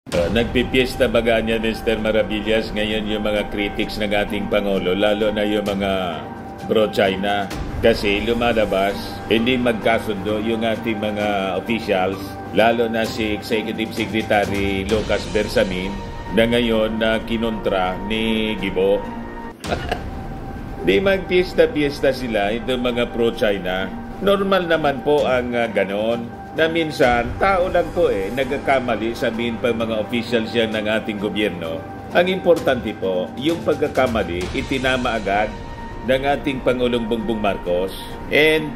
Nagpipiesta baga niya, Mr. Maravillas, ngayon yung mga critics ng ating Pangulo, lalo na yung mga pro-China. Kasi lumalabas, hindi magkasundo yung ating mga officials, lalo na si Executive Secretary Lucas Bersamin, na ngayon na kinontra ni Guibo. Di magpiesta-piesta sila, itong mga pro-China. Normal naman po ang ganon. Na minsan, tao lang po nagkakamali, sabihin pa mga officials yan ng ating gobyerno. Ang importante po, yung pagkakamali, itinama agad ng ating Pangulong Bongbong Marcos. And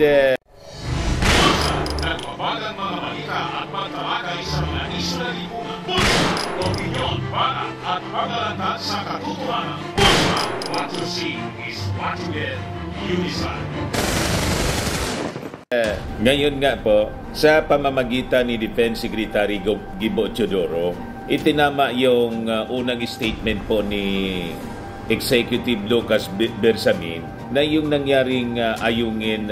nagbabagang mga malika at pagtalakay sa mga isyu na lipunan. Pulsa, opinyon, para at paglalantad sa katotohanan. Pulsa, what you see is what you get. Unisan. Ngayon nga po, sa pamamagitan ni Defense Secretary Guibo Teodoro, itinama yung unang statement po ni Executive Lucas Bersamin na yung nangyaring ayungin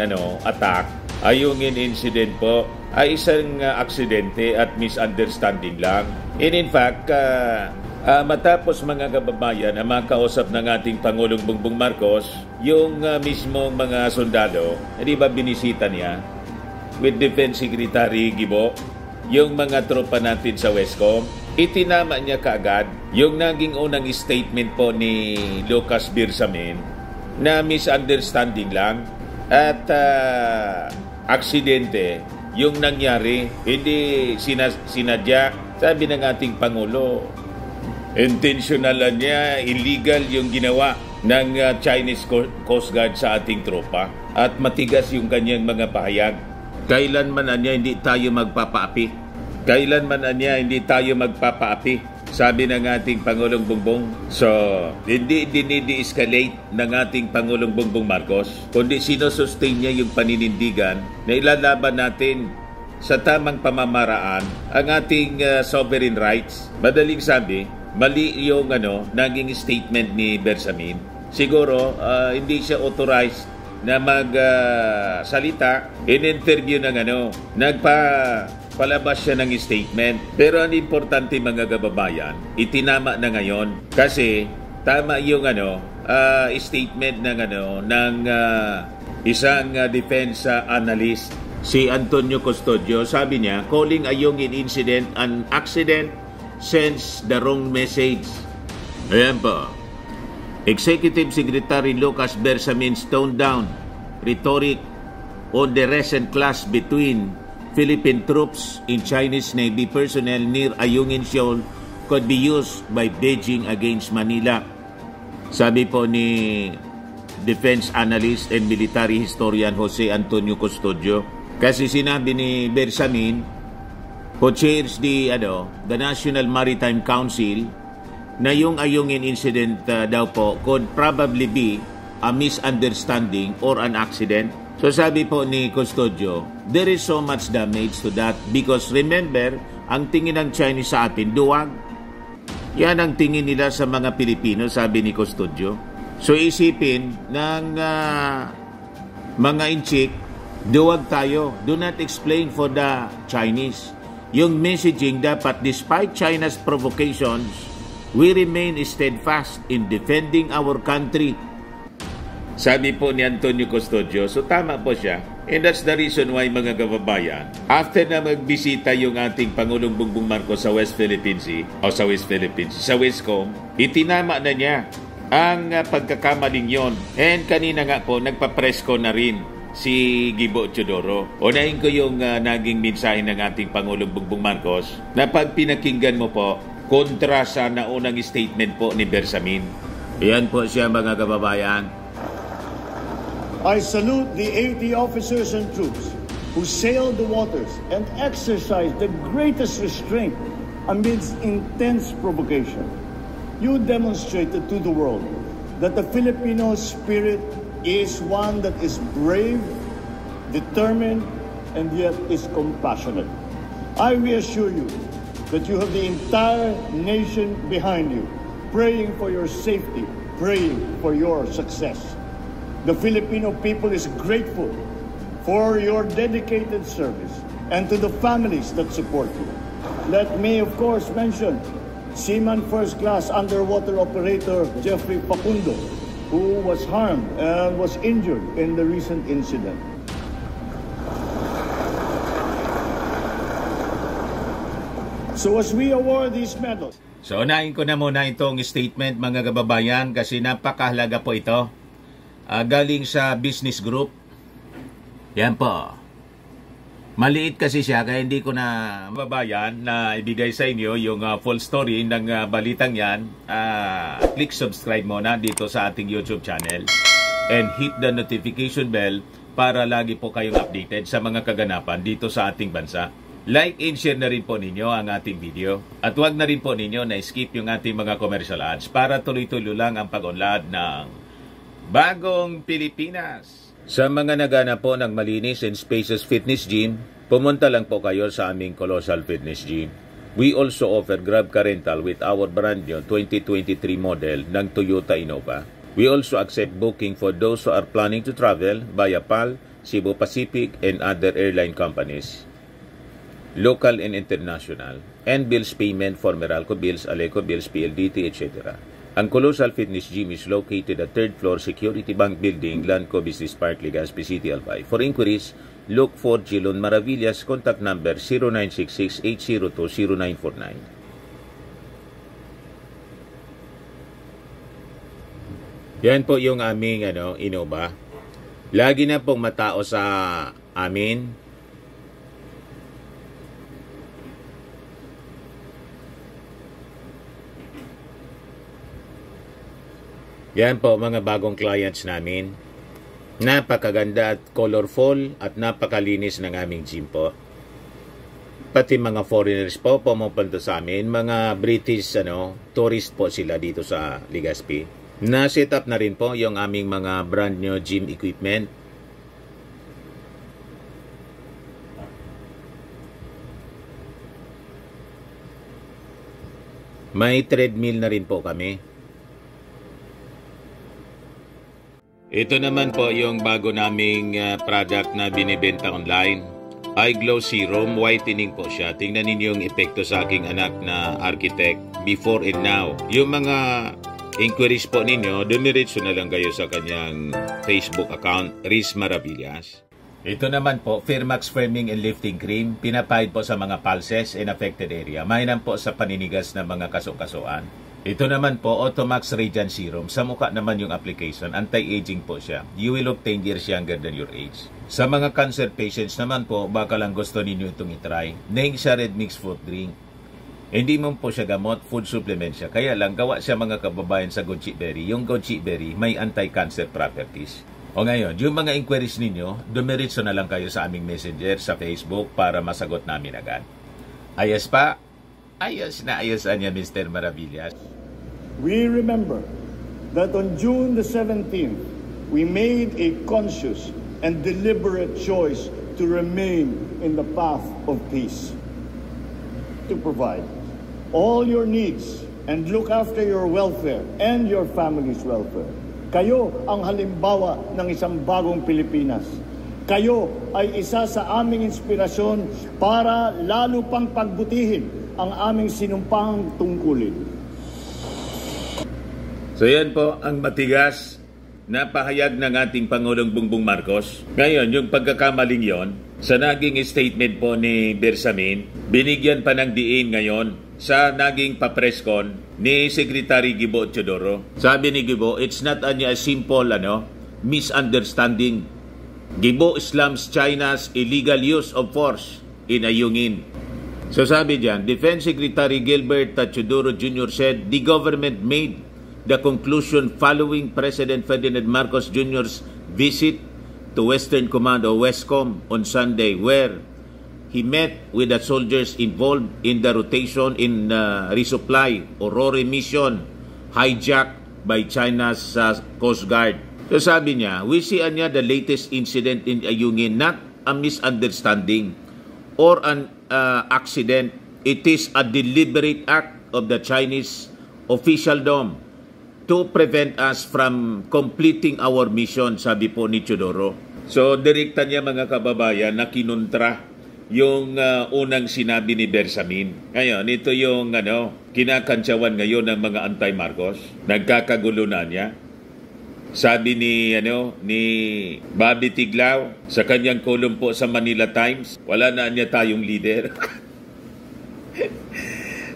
incident po ay isang aksidente at misunderstanding lang. And in fact, matapos mga kababayan na makausap ng ating Pangulong Bongbong Marcos, yung mismong mga sundalo, hindi ba binisita niya with Defense Secretary Guibo, yung mga tropa natin sa Westcom, itinama niya kaagad yung naging unang statement po ni Lucas Bersamin na misunderstanding lang at aksidente yung nangyari, hindi sinadya. Sabi ng ating Pangulo, intentional niya, illegal yung ginawa ng Chinese Coast Guard sa ating tropa at matigas yung kanyang mga pahayag. Kailanman niya hindi tayo magpapaapi. Kailanman niya hindi tayo magpapaapi, sabi ng ating Pangulong Bongbong. So, hindi dinidi-escalate ng ating Pangulong Bongbong Marcos, kundi sinosustain niya yung paninindigan na ilalaban natin sa tamang pamamaraan ang ating sovereign rights. Madaling sabi, mali yung naging statement ni Bersamin. Siguro hindi siya authorized na magsalita in interview ng nagpalabas siya ng statement. Pero ang importante mga kababayan, itinama na ngayon kasi tama yung statement ng isang defense analyst, si Antonio Custodio. Sabi niya, calling Ayungin incident an accident sends the wrong message. Ayan po. Executive Secretary Lucas Bersamin toned down rhetoric on the recent clash between Philippine troops and Chinese Navy personnel near Ayungin Shoal could be used by Beijing against Manila. Sabi po ni Defense Analyst and Military Historian Jose Antonio Custodio. Kasi sinabi ni Bersamin, who chairs the National Maritime Council, na yung Ayungin incident daw po could probably be a misunderstanding or an accident. So sabi po ni Custodio, there is so much damage to that because remember, ang tingin ng Chinese sa atin, duwag. Yan ang tingin nila sa mga Pilipino, sabi ni Custodio. So isipin ng mga inchik, duwag tayo. Do not explain for the Chinese. Yung messaging dapat, despite China's provocations, we remain steadfast in defending our country. Sabi po ni Antonio Custodio. So tama po siya. And that's the reason why mga kababayan, after na magbisita yung ating Pangulong Bongbong Marcos sa West Philippine Sea, sa Westcom, itinama na niya ang pagkakamaling yon. And kanina nga po, nagpa-press ko na rin si Guibo Teodoro. Unahin ko yung naging mensahe ng ating Pangulong Bongbong Marcos na pag pinakinggan mo po, kontra sa naunang statement po ni Bersamin. Iyan po siya mga kababayan. I salute the 80 officers and troops who sailed the waters and exercised the greatest restraint amidst intense provocation. You demonstrated to the world that the Filipino spirit is one that is brave, determined, and yet is compassionate. I reassure you that you have the entire nation behind you, praying for your safety, praying for your success. The Filipino people is grateful for your dedicated service and to the families that support you. Let me, of course, mention Seaman First Class Underwater Operator Jeffrey Facundo, who was harmed and was injured in the recent incident. So as we award these medals... So unahin ko na muna itong statement mga kababayan kasi napakahalaga po ito. Galing sa business group. Yan po. Maliit kasi siya kaya hindi ko na babayan na ibigay sa inyo yung full story ng balitang yan. Click subscribe muna dito sa ating YouTube channel and hit the notification bell para lagi po kayong updated sa mga kaganapan dito sa ating bansa. Like and share na rin po ninyo ang ating video at huwag na rin po ninyo na skip yung ating mga commercial ads para tuloy-tuloy lang ang pag-unlad ng Bagong Pilipinas. Sa mga nagana po ng malinis and spacious fitness gym, pumunta lang po kayo sa aming Colossal Fitness Gym. We also offer Grab Car Rental with our brand new 2023 model ng Toyota Innova. We also accept booking for those who are planning to travel via PAL, Cebu Pacific, and other airline companies, local and international, and bills payment for Meralco Bills, Aleco Bills, PLDT, etc. Ang Colossal Fitness Gym is located at 3rd floor Security Bank Building, Lanco Business Park, Legazpi City, Albay. For inquiries, look for Gilon Maravillas, contact number 0966-802-0949. Yan po yung aming Innova. Lagi na pong matao sa amin. Yan po mga bagong clients namin. Napakaganda at colorful at napakalinis ng aming gym po. Pati mga foreigners po pumupunta sa amin. Mga British tourist po sila dito sa Legazpi. Na-set up na rin po yung aming mga brand new gym equipment. May treadmill na rin po kami. Ito naman po yung bago naming product na binibenta online. Eye Glow Serum, whitening po siya. Tingnan ninyo yung epekto sa aking anak na architect before and now. Yung mga inquiries po ninyo, dumiretso na lang kayo sa kanyang Facebook account, Riz Maravillas. Ito naman po, Firmax Firming and Lifting Cream. Pinapahid po sa mga pulses and affected area. Mainam po sa paninigas ng mga kasukasuan. Ito naman po, Automax Radiant Serum. Sa mukha naman yung application. Anti-aging po siya. You will look 10 years younger than your age. Sa mga cancer patients naman po, baka lang gusto ninyo itong itry. Neng siya red mixed fruit drink. Hindi mo po siya gamot, food supplement siya. Kaya lang, gawa siya mga kababayan sa goji berry. Yung goji berry, may anti-cancer properties. O ngayon, yung mga inquiries ninyo, dumiretso na lang kayo sa aming messenger sa Facebook para masagot namin agad. Ayos pa? Ayos na ayosan niya, Mr. Maravillas. We remember that on June the 17th, we made a conscious and deliberate choice to remain in the path of peace, to provide all your needs and look after your welfare and your family's welfare. Kayo ang halimbawa ng isang bagong Pilipinas. Kayo ay isa sa aming inspirasyon para lalo pang pagbutihin ang aming sinumpang tungkulin. So yan po ang matigas na pahayag ng ating Pangulong Bongbong Marcos. Ngayon, yung pagkakamaling yon, sa naging statement po ni Bersamin, binigyan pa ng diin ngayon sa naging papreskon ni Secretary Gibo Teodoro. Sabi ni Gibo, it's not a simple misunderstanding. Gibo slams China's illegal use of force in Ayungin. So sabi diyan, Defense Secretary Gilbert Teodoro Jr. said the government made the conclusion following President Ferdinand Marcos Jr.'s visit to Western Command or WESCOM on Sunday, where he met with the soldiers involved in the rotation in resupply or mission hijacked by China's Coast Guard. So sabi niya, we see niya the latest incident in Ayungin, not a misunderstanding or an accident. It is a deliberate act of the Chinese officialdom to prevent us from completing our mission, sabi po ni Teodoro. So, direkta niya mga kababayan na kinontra unang sinabi ni Bersamin. Ngayon, ito yung kinakantsawan ngayon ng mga anti-Marcos. Nagkakagulo na niya. Sabi ni Bobby Tiglao sa kanyang column po sa Manila Times, wala na niya tayong leader.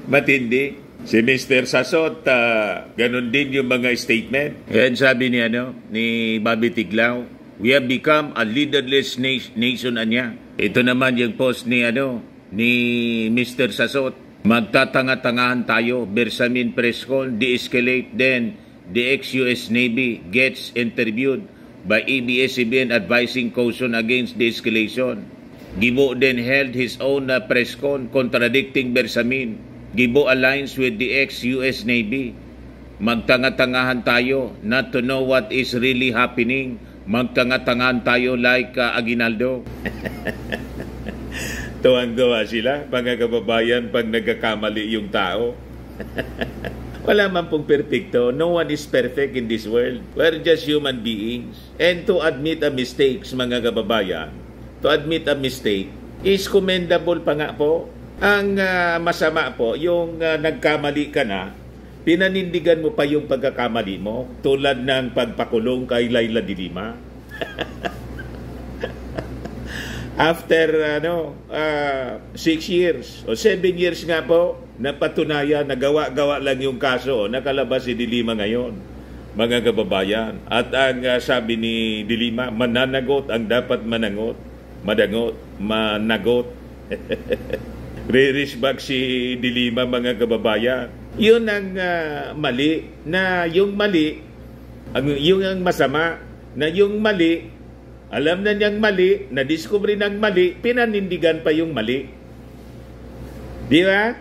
Matindi. Si Mr. Sasot, ganun din yung mga statement. Yan sabi ni Bobby Tiglao, we have become a leaderless nation anya. Ito naman yung post ni Mr. Sasot. Magtatanga-tangahan tayo. Bersamin press call, de-escalate. Then, the ex-US Navy gets interviewed by ABS-CBN advising caution against de-escalation. Gibo then held his own press call contradicting Bersamin. Gibo aligns with the ex-US Navy. Magtanga-tangahan tayo not to know what is really happening. Magtanga-tangahan tayo like Aguinaldo. Tuwang-gawa sila, mga kababayan, pag nagkakamali yung tao. Wala man pong perfecto. No one is perfect in this world. We're just human beings. And to admit a mistake, mga kababayan, to admit a mistake is commendable pa nga po. Ang masama po, yung nagkamali ka na, pinanindigan mo pa yung pagkakamali mo, tulad ng pagpakulong kay Laila de Lima. After 6 years o 7 years nga po, napatunayan, nagawa-gawa lang yung kaso, nakalabas si de Lima ngayon, mga kababayan. At ang sabi ni de Lima, mananagot ang dapat managot, managot. Re-reach back si de Lima, mga kababayan. Yun ang mali, na yung mali, yung ang masama, na yung mali, alam na niyang mali, na-discover ng mali, pinanindigan pa yung mali. Di ba?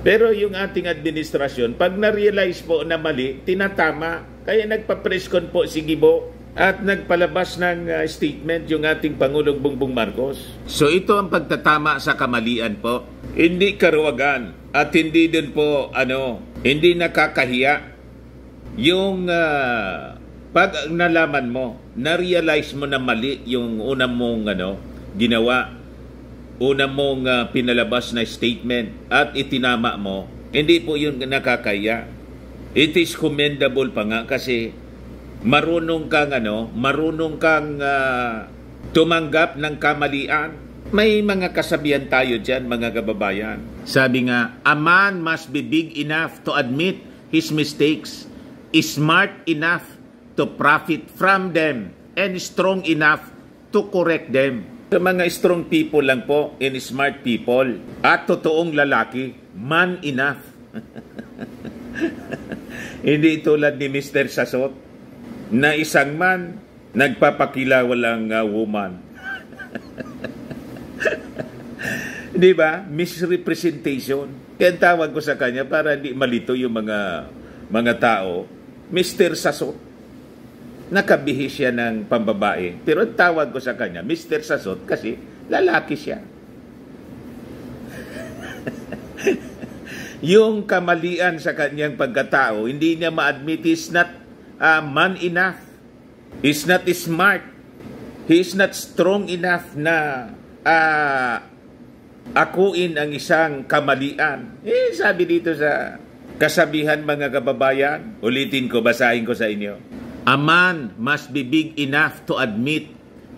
Pero yung ating administrasyon, pag na-realize po na mali, tinatama. Kaya nagpa-press con po si Gibo at nagpalabas ng statement yung ating Pangulong Bongbong Marcos. So ito ang pagtatama sa kamalian po. Hindi karuwagan at hindi din po hindi nakakahiya yung pag nalaman mo, na-realize mo na mali yung unang mong ginawa, unang mong pinalabas na statement at itinama mo, hindi po yun nakakahiya. It is commendable pa nga kasi marunong kang tumanggap ng kamalian. May mga kasabihan tayo dyan, mga kababayan. Sabi nga, a man must be big enough to admit his mistakes, is smart enough to profit from them, and strong enough to correct them. Sa mga strong people lang po, and smart people, at totoong lalaki, man enough. Hindi tulad ni Mr. Sasot, na isang man, nagpapakilawalang woman. Di ba? Misrepresentation. Kaya tawag ko sa kanya para hindi malito yung mga tao. Mr. Sasot. Nakabihis siya ng pambabae. Pero tawag ko sa kanya, Mr. Sasot, kasi lalaki siya. Yung kamalian sa kanyang pagkatao, hindi niya ma-admit he's not man enough. He's not smart. He's not strong enough na akuin ang isang kamalian. Sabi dito sa kasabihan, mga kababayan, ulitin ko, basahin ko sa inyo. A man must be big enough to admit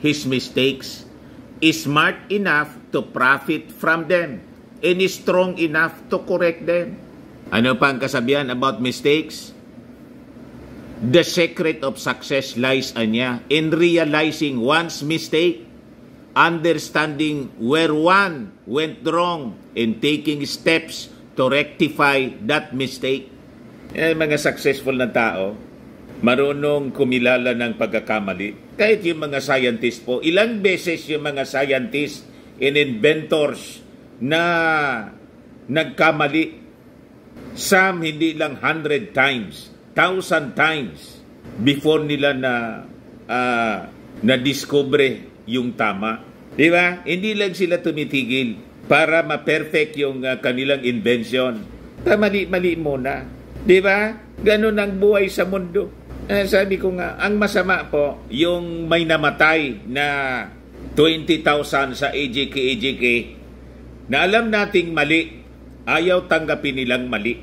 his mistakes, is smart enough to profit from them, and is strong enough to correct them. Ano pa ang kasabihan about mistakes? The secret of success lies in realizing one's mistake, understanding where one went wrong, and taking steps to rectify that mistake. Mga successful na tao, marunong kumilala ng pagkakamali. Kahit yung mga scientist po, ilang beses yung mga scientists and inventors na nagkamali. Some hindi lang 100 times, 1,000 times before nila na-discover yung tama. Di ba? Hindi lang sila tumitigil para ma-perfect yung kanilang invention. Mali-mali muna. Di ba? Ganun ang buhay sa mundo. Sabi ko nga, ang masama po, yung may namatay na 20,000 sa AJK na alam nating mali, ayaw tanggapin nilang mali.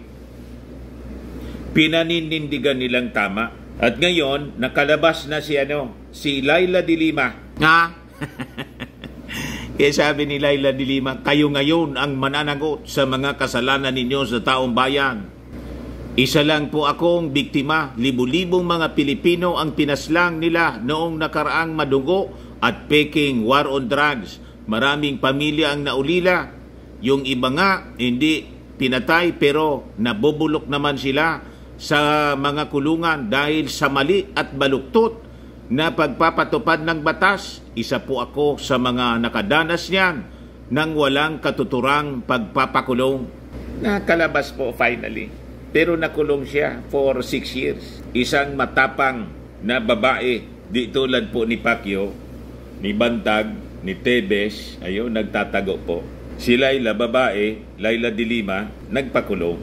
Pinaninindigan nilang tama. At ngayon, nakalabas na si Laila de Lima. Kaya sabi ni Laila de Lima, kayo ngayon ang mananagot sa mga kasalanan ninyo sa taong bayan. Isa lang po akong biktima. Libu-libong mga Pilipino ang pinaslang nila noong nakaraang madugo at peking war on drugs. Maraming pamilya ang naulila. Yung iba nga, hindi pinatay pero nabubulok naman sila sa mga kulungan dahil sa mali at baluktot na pagpapatupad ng batas. Isa po ako sa mga nakadanas niyan nang walang katuturang pagpapakulong. Nakalabas po finally. Pero nakulong siya for 6 years. Isang matapang na babae, di tulad po ni Pacquiao, ni Bantag, ni Tebes, ayun, nagtatago po. Si Laila, babae, Laila de Lima, nagpakulong.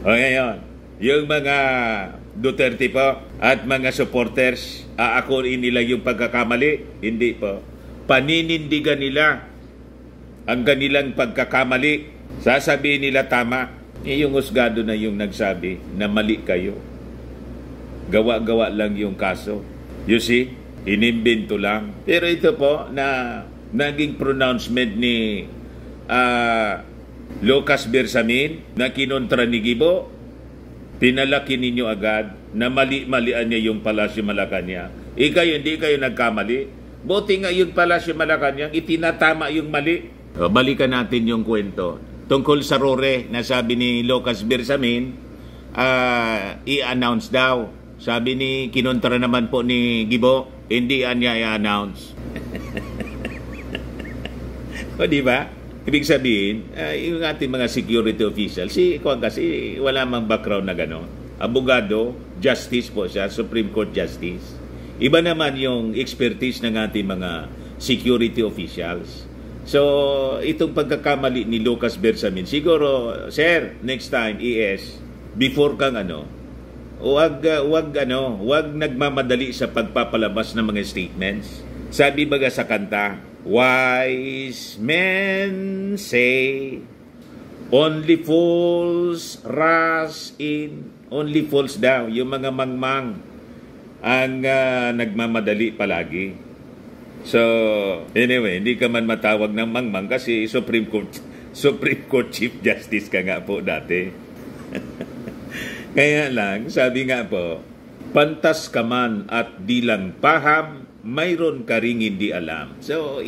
O ngayon, yung mga Duterte po at mga supporters, aakunin nila yung pagkakamali? Hindi po. Paninindigan nila ang kanilang pagkakamali. Sasabihin nila tama. Yung husgado na yung nagsabi na mali kayo. Gawa-gawa lang yung kaso. You see? Inimbento lang. Pero ito po na naging pronouncement ni Lucas Bersamin na kinontra ni Gibo, pinalaki ninyo agad na mali-malian niya yung Palasyo Malacanang. Hindi kayo nagkamali. Buti nga yung Palasyo Malacanang, itinatama yung mali. Balikan natin yung kwento. Tungkol sa Rore, na sabi ni Lucas Bersamin, i-announce daw. Sabi ni, kinontra naman po ni Gibo, hindi niya i-announce. O diba? Ibig sabihin, yung ating mga security officials, kasi wala mang background na gano'n. Abogado, justice po siya, Supreme Court Justice. Iba naman yung expertise ng ating mga security officials. So, itong pagkakamali ni Lucas Bersamin, siguro, sir, next time, before kang huwag nagmamadali sa pagpapalabas ng mga statements. Sabi baga sa kanta, wise men say, only fools rush in. Only fools daw, yung mga mangmang ang nagmamadali palagi. So, anyway, hindi ka man matawag ng mangmang kasi Supreme Court Chief Justice ka nga po dati. Kaya lang, sabi nga po, pantas ka man at di lang paham, mayroon ka ring hindi alam. So,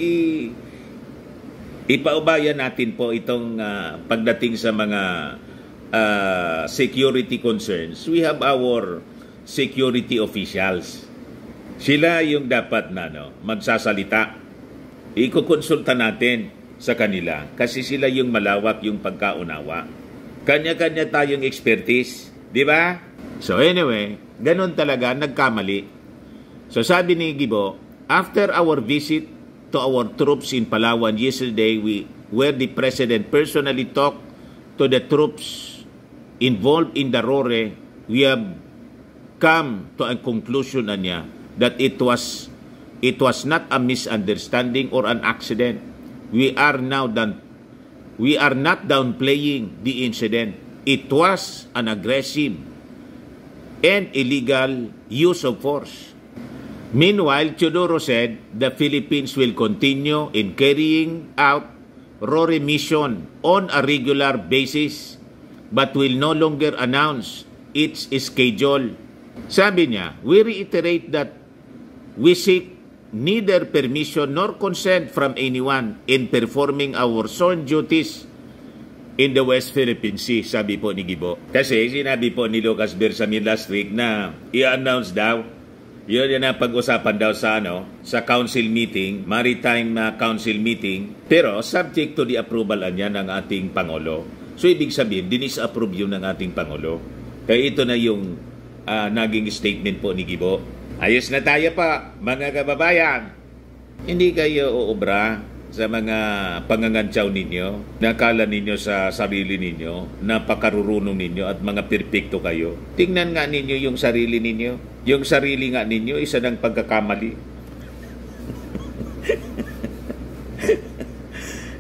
ipaubayan natin po itong pagdating sa mga security concerns. We have our security officials. Sila yung dapat na magsasalita. Ikukonsulta natin sa kanila kasi sila yung malawak yung pagkaunawa. Kanya-kanya tayong expertise. Di ba? So anyway, ganun talaga, nagkamali. So sabi ni Gibo, after our visit to our troops in Palawan yesterday, where the President personally talked to the troops involved in the Rore, we have come to a conclusion niya that it was not a misunderstanding or an accident. We are not downplaying the incident. It was an aggressive and illegal use of force. Meanwhile, Teodoro said the Philippines will continue in carrying out Rore mission on a regular basis but will no longer announce its schedule. Sabi niya, we reiterate that we seek neither permission nor consent from anyone in performing our sworn duties in the West Philippine Sea, sabi po ni Gibo. Kasi sinabi po ni Lucas Bersamin last week na i-announce daw, yun na pag-usapan daw sa council meeting, maritime council meeting, pero subject to the approval niya ng ating Pangulo. So ibig sabihin, dinis-approve yun ng ating Pangulo. Kaya ito na yung naging statement po ni Gibo. Ayos na tayo pa, mga kababayan. Hindi kayo uubra sa mga pangangantsaw ninyo, nakala ninyo sa sarili ninyo, napakarurunong ninyo at mga perpekto kayo. Tingnan nga ninyo yung sarili ninyo. Yung sarili nga ninyo, isa ng pagkakamali.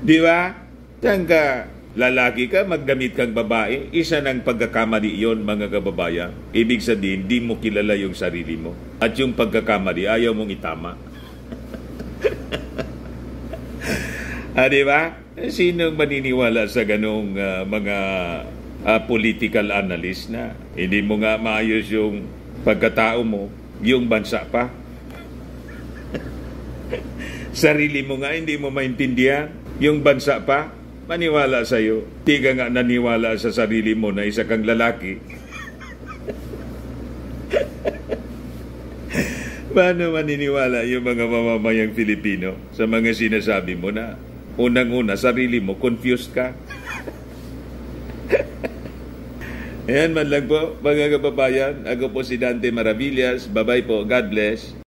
Di ba? Tangka, lalaki ka, magdamit kang babae, isa ng pagkakamali yon mga kababayan. Ibig sabihin, di mo kilala yung sarili mo. At yung pagkakamali, ayaw mong itama. Di ba? Sinong maniniwala sa ganong mga political analyst na hindi mo nga maayos yung pagkatao mo, yung bansa pa? Sarili mo nga hindi mo maintindihan, yung bansa pa, maniwala sa'yo. Di ka nga naniwala sa sarili mo na isa kang lalaki. Paano maniniwala yung mga mamamayang Filipino sa mga sinasabi mo na unang-una, sarili mo, confused ka? Ayan man lang po, mga kababayan. Ako po si Dante Maravillas. Bye-bye po. God bless.